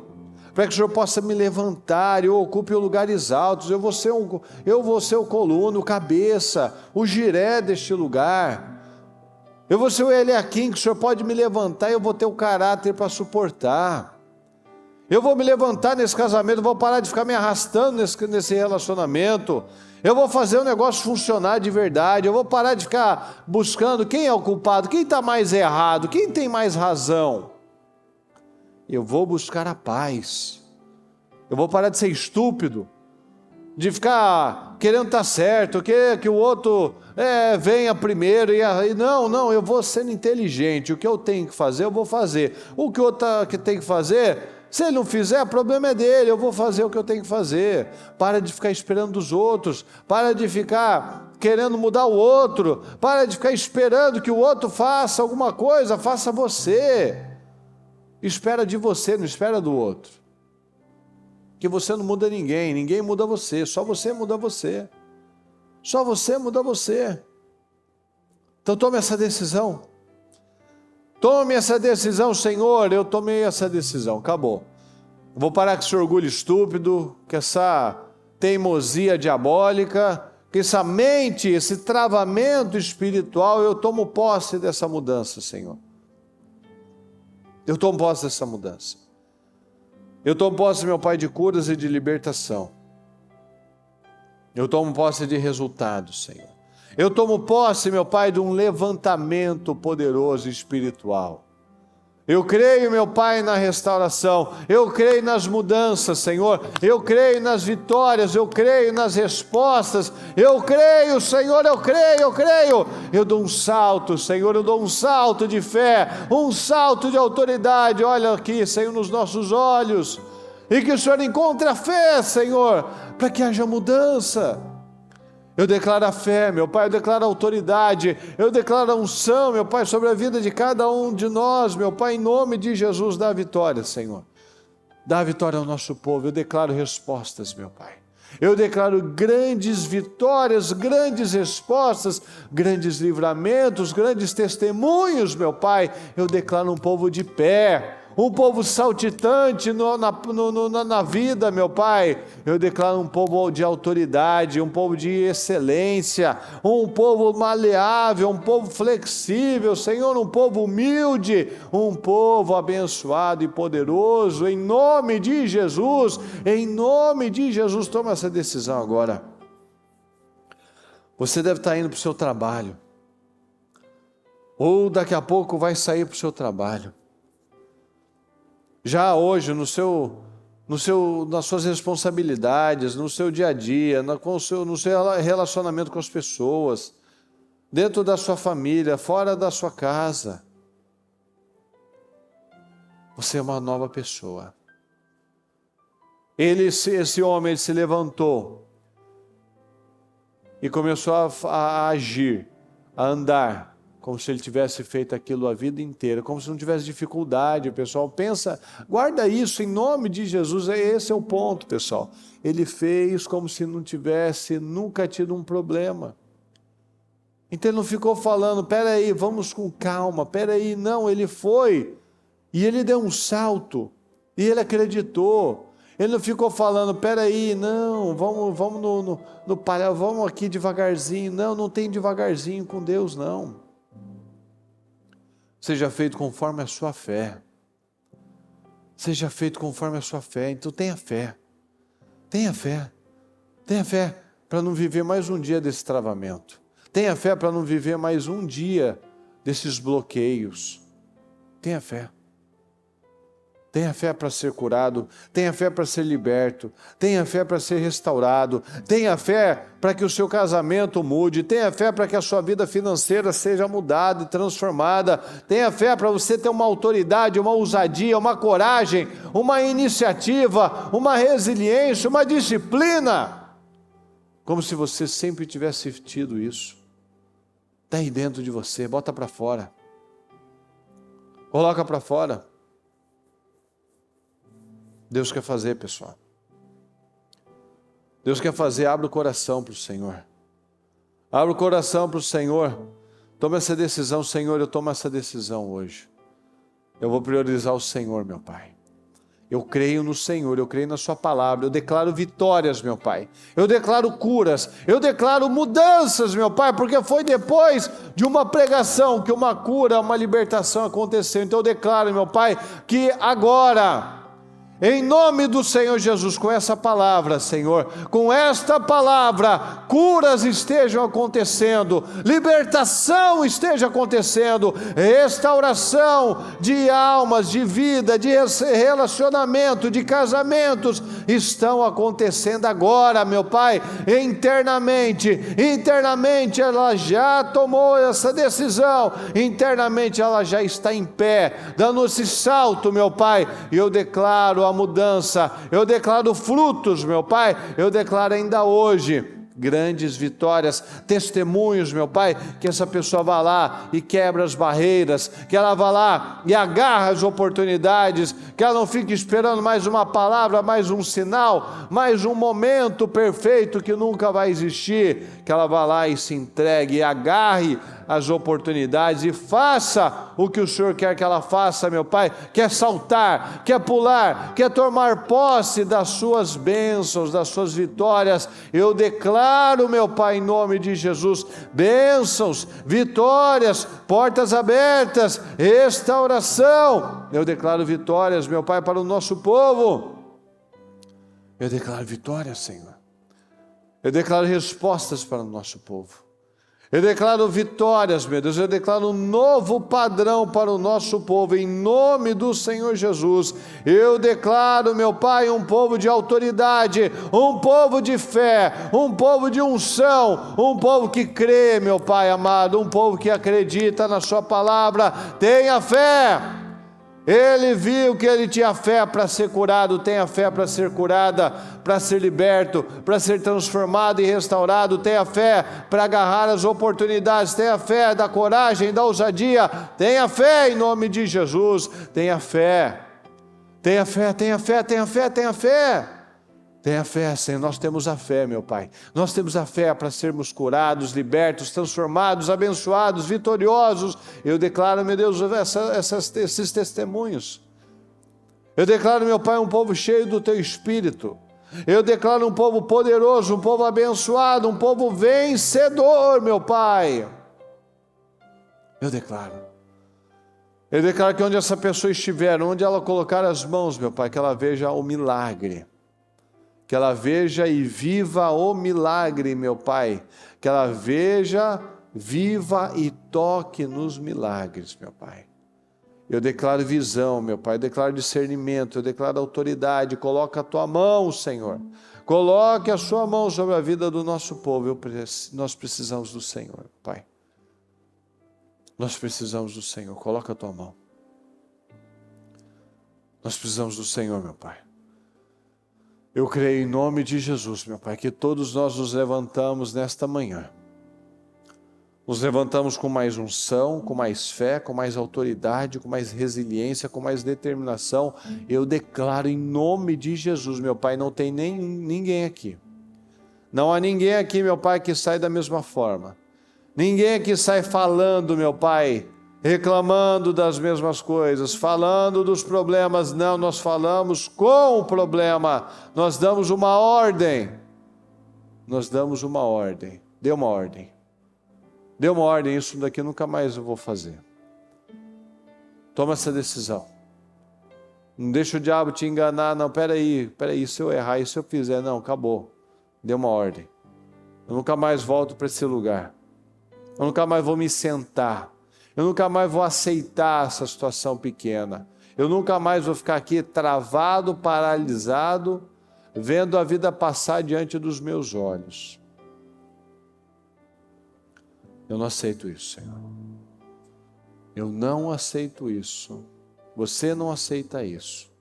para que o Senhor possa me levantar, eu ocupe lugares altos, eu vou ser o coluna, o cabeça, o giré deste lugar. Eu vou ser o Eliaquim, que o Senhor pode me levantar e eu vou ter o caráter para suportar. Eu vou me levantar nesse casamento, vou parar de ficar me arrastando nesse relacionamento. Eu vou fazer o negócio funcionar de verdade. Eu vou parar de ficar buscando quem é o culpado, quem está mais errado, quem tem mais razão. Eu vou buscar a paz. Eu vou parar de ser estúpido, de ficar querendo estar certo, que o outro venha primeiro. Não, eu vou sendo inteligente. O que eu tenho que fazer, eu vou fazer. O que o outro tem que fazer, se ele não fizer, o problema é dele. Eu vou fazer o que eu tenho que fazer. Para de ficar esperando dos outros. Para de ficar querendo mudar o outro. Para de ficar esperando que o outro faça alguma coisa. Faça você. Espera de você, não espera do outro. Que você não muda ninguém, ninguém muda você, só você muda você. Só você muda você. Então tome essa decisão. Tome essa decisão, Senhor, eu tomei essa decisão, acabou. Vou parar com esse orgulho estúpido, com essa teimosia diabólica, com essa mente, esse travamento espiritual. Eu tomo posse dessa mudança, Senhor. Eu tomo posse dessa mudança. Eu tomo posse, meu Pai, de curas e de libertação. Eu tomo posse de resultados, Senhor. Eu tomo posse, meu Pai, de um levantamento poderoso espiritual. Eu creio, meu Pai, na restauração. Eu creio nas mudanças, Senhor. Eu creio nas vitórias. Eu creio nas respostas. Eu creio, Senhor, eu creio. Eu dou um salto, Senhor, eu dou um salto de fé, um salto de autoridade. Olha aqui, Senhor, nos nossos olhos. E que o Senhor encontre a fé, Senhor, para que haja mudança. Eu declaro a fé, meu Pai, eu declaro a autoridade, eu declaro a unção, meu Pai, sobre a vida de cada um de nós, meu Pai, em nome de Jesus, dá vitória, Senhor. Dá vitória ao nosso povo. Eu declaro respostas, meu Pai. Eu declaro grandes vitórias, grandes respostas, grandes livramentos, grandes testemunhos, meu Pai. Eu declaro um povo de pé, um povo saltitante na vida, meu Pai. Eu declaro um povo de autoridade, um povo de excelência, um povo maleável, um povo flexível, Senhor, um povo humilde, um povo abençoado e poderoso, em nome de Jesus. Toma essa decisão agora. Você deve estar indo para o seu trabalho, ou daqui a pouco vai sair para o seu trabalho. Já hoje, nas suas responsabilidades, no seu dia a dia, no seu relacionamento com as pessoas, dentro da sua família, fora da sua casa, você é uma nova pessoa. Esse homem se levantou e começou a agir, a andar, como se ele tivesse feito aquilo a vida inteira, como se não tivesse dificuldade, pessoal. Pensa, guarda isso em nome de Jesus, esse é o ponto, pessoal. Ele fez como se não tivesse nunca tido um problema. Então ele não ficou falando, peraí, vamos com calma, peraí, não, ele foi, e ele deu um salto, e ele acreditou. Ele não ficou falando, peraí, não, vamos vamos aqui devagarzinho. Não tem devagarzinho com Deus, não. Seja feito conforme a sua fé. Seja feito conforme a sua fé. Então tenha fé. Tenha fé. Tenha fé para não viver mais um dia desse travamento. Tenha fé para não viver mais um dia desses bloqueios. Tenha fé. Tenha fé para ser curado, tenha fé para ser liberto, tenha fé para ser restaurado, tenha fé para que o seu casamento mude, tenha fé para que a sua vida financeira seja mudada e transformada, tenha fé para você ter uma autoridade, uma ousadia, uma coragem, uma iniciativa, uma resiliência, uma disciplina, como se você sempre tivesse tido isso. Está aí dentro de você, bota para fora, coloca para fora. Deus quer fazer, pessoal. Deus quer fazer, abre o coração para o Senhor. Abre o coração para o Senhor. Toma essa decisão, Senhor, eu tomo essa decisão hoje. Eu vou priorizar o Senhor, meu Pai. Eu creio no Senhor, eu creio na sua palavra, eu declaro vitórias, meu Pai. Eu declaro curas, eu declaro mudanças, meu Pai, porque foi depois de uma pregação que uma cura, uma libertação aconteceu. Então eu declaro, meu Pai, que agora, em nome do Senhor Jesus, com essa palavra, Senhor, com esta palavra, curas estejam acontecendo, libertação esteja acontecendo, restauração de almas, de vida, de relacionamento, de casamentos, estão acontecendo agora, meu Pai, internamente ela já tomou essa decisão, internamente ela já está em pé, dando esse salto, meu Pai, e eu declaro a mudança, eu declaro frutos, meu Pai, eu declaro ainda hoje grandes vitórias, testemunhos, meu Pai, que essa pessoa vá lá e quebra as barreiras, que ela vá lá e agarra as oportunidades, que ela não fique esperando mais uma palavra, mais um sinal, mais um momento perfeito que nunca vai existir, que ela vá lá e se entregue e agarre as oportunidades e faça o que o Senhor quer que ela faça, meu Pai, quer saltar, quer pular, quer tomar posse das suas bênçãos, das suas vitórias. Eu declaro, meu Pai, em nome de Jesus, bênçãos, vitórias, portas abertas, restauração. Eu declaro vitórias, meu Pai, para o nosso povo. Eu declaro vitórias, Senhor. Eu declaro respostas para o nosso povo. Eu declaro vitórias, meu Deus, eu declaro um novo padrão para o nosso povo, em nome do Senhor Jesus. Eu declaro, meu Pai, um povo de autoridade, um povo de fé, um povo de unção, um povo que crê, meu Pai amado, um povo que acredita na sua palavra. Tenha fé. Ele viu que ele tinha fé para ser curado, tenha fé para ser curada, para ser liberto, para ser transformado e restaurado, tenha fé para agarrar as oportunidades, tenha fé da coragem, da ousadia, tenha fé em nome de Jesus, tenha fé, tenha fé, tenha fé, tenha fé, tenha fé. Tenha fé, Senhor, nós temos a fé, meu Pai, nós temos a fé para sermos curados, libertos, transformados, abençoados, vitoriosos. Eu declaro, meu Deus, esses testemunhos. Eu declaro, meu Pai, um povo cheio do Teu Espírito. Eu declaro um povo poderoso, um povo abençoado, um povo vencedor, meu Pai. Eu declaro que onde essa pessoa estiver, onde ela colocar as mãos, meu Pai, que ela veja o milagre. Que ela veja e viva o milagre, meu Pai. Que ela veja, viva e toque nos milagres, meu Pai. Eu declaro visão, meu Pai. Eu declaro discernimento. Eu declaro autoridade. Coloca a Tua mão, Senhor. Coloque a Sua mão sobre a vida do nosso povo. Nós precisamos do Senhor, Pai. Nós precisamos do Senhor. Coloca a Tua mão. Nós precisamos do Senhor, meu Pai. Eu creio em nome de Jesus, meu Pai, que todos nós nos levantamos nesta manhã, Nos levantamos com mais unção, com mais fé, com mais autoridade, com mais resiliência, com mais determinação. Eu declaro em nome de Jesus, meu Pai, não tem ninguém aqui. Não há ninguém aqui, meu Pai, que sai da mesma forma. Ninguém aqui sai falando, meu Pai, reclamando das mesmas coisas, falando dos problemas. Não, nós falamos com o problema. Nós damos uma ordem. Nós damos uma ordem. Dê uma ordem. Dê uma ordem, isso daqui nunca mais eu vou fazer. Toma essa decisão. Não deixa o diabo te enganar, não, peraí, se eu errar, e se eu fizer? Não, acabou. Dê uma ordem. Eu nunca mais volto para esse lugar. Eu nunca mais vou me sentar. Eu nunca mais vou aceitar essa situação pequena. Eu nunca mais vou ficar aqui travado, paralisado, vendo a vida passar diante dos meus olhos. Eu não aceito isso, Senhor. Eu não aceito isso. Você não aceita isso.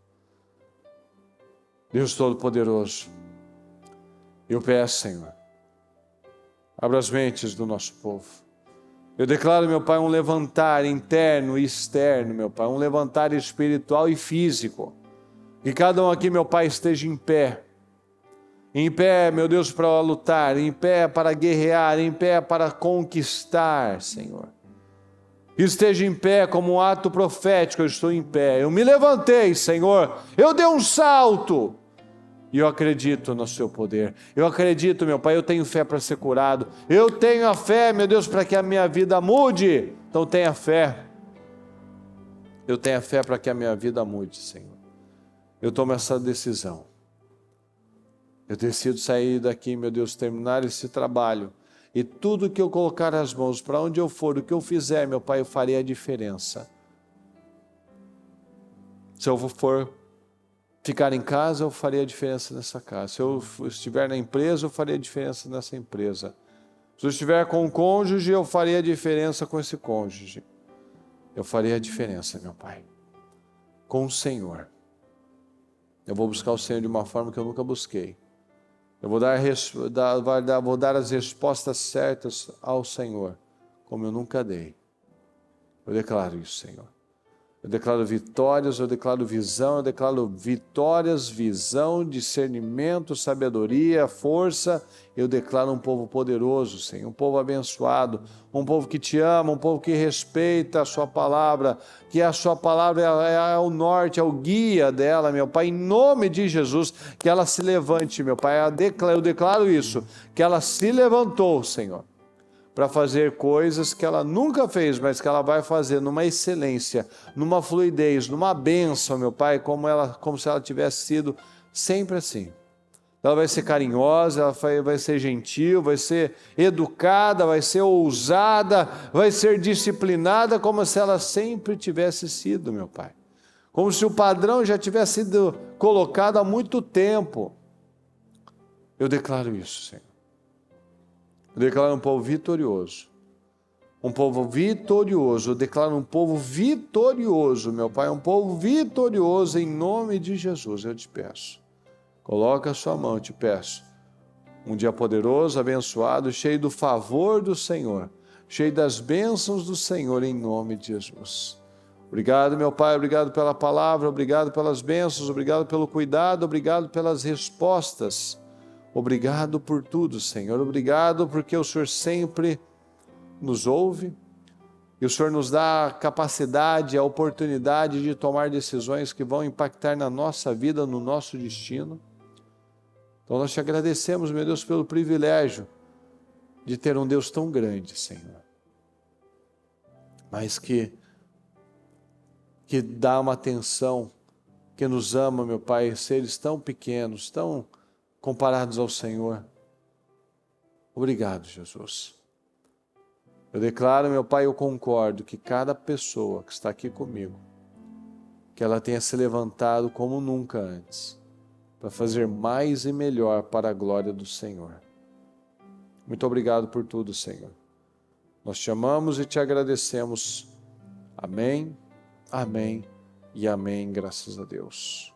Deus Todo-Poderoso, eu peço, Senhor, abra as mentes do nosso povo. Eu declaro, meu Pai, um levantar interno e externo, meu Pai, um levantar espiritual e físico. Que cada um aqui, meu Pai, esteja em pé, meu Deus, para lutar, em pé para guerrear, em pé para conquistar, Senhor. Esteja em pé como um ato profético, eu estou em pé. Eu me levantei, Senhor, eu dei um salto. E eu acredito no seu poder. Eu acredito, meu Pai, eu tenho fé para ser curado. Eu tenho a fé, meu Deus, para que a minha vida mude. Então tenha fé. Eu tenho a fé para que a minha vida mude, Senhor. Eu tomo essa decisão. Eu decido sair daqui, meu Deus, terminar esse trabalho. E tudo que eu colocar as mãos, para onde eu for, o que eu fizer, meu Pai, eu farei a diferença. Se eu for ficar em casa, eu farei a diferença nessa casa. Se eu estiver na empresa, eu farei a diferença nessa empresa. Se eu estiver com um cônjuge, eu farei a diferença com esse cônjuge. Eu farei a diferença, meu Pai, com o Senhor. Eu vou buscar o Senhor de uma forma que eu nunca busquei. Eu vou dar as respostas certas ao Senhor, como eu nunca dei. Eu declaro isso, Senhor. Eu declaro vitórias, eu declaro visão, eu declaro vitórias, visão, discernimento, sabedoria, força. Eu declaro um povo poderoso, Senhor, um povo abençoado, um povo que te ama, um povo que respeita a sua palavra, que a sua palavra é o norte, é o guia dela, meu Pai, em nome de Jesus, que ela se levante, meu Pai. Eu declaro isso, que ela se levantou, Senhor, para fazer coisas que ela nunca fez, mas que ela vai fazer numa excelência, numa fluidez, numa bênção, meu Pai, como se ela tivesse sido sempre assim. Ela vai ser carinhosa, ela vai ser gentil, vai ser educada, vai ser ousada, vai ser disciplinada, como se ela sempre tivesse sido, meu Pai. Como se o padrão já tivesse sido colocado há muito tempo. Eu declaro isso, Senhor. Eu declaro um povo vitorioso. Um povo vitorioso. Eu declaro um povo vitorioso, meu Pai. Um povo vitorioso em nome de Jesus. Eu te peço. Coloca a sua mão, eu te peço. Um dia poderoso, abençoado, cheio do favor do Senhor. Cheio das bênçãos do Senhor em nome de Jesus. Obrigado, meu Pai. Obrigado pela palavra. Obrigado pelas bênçãos. Obrigado pelo cuidado. Obrigado pelas respostas. Obrigado por tudo, Senhor. Obrigado porque o Senhor sempre nos ouve e o Senhor nos dá a capacidade, a oportunidade de tomar decisões que vão impactar na nossa vida, no nosso destino. Então nós te agradecemos, meu Deus, pelo privilégio de ter um Deus tão grande, Senhor, mas que dá uma atenção, que nos ama, meu Pai, seres tão pequenos, tão comparados ao Senhor. Obrigado, Jesus. Eu declaro, meu Pai, eu concordo que cada pessoa que está aqui comigo, que ela tenha se levantado como nunca antes, para fazer mais e melhor para a glória do Senhor. Muito obrigado por tudo, Senhor. Nós te amamos e te agradecemos. Amém, amém e amém, graças a Deus.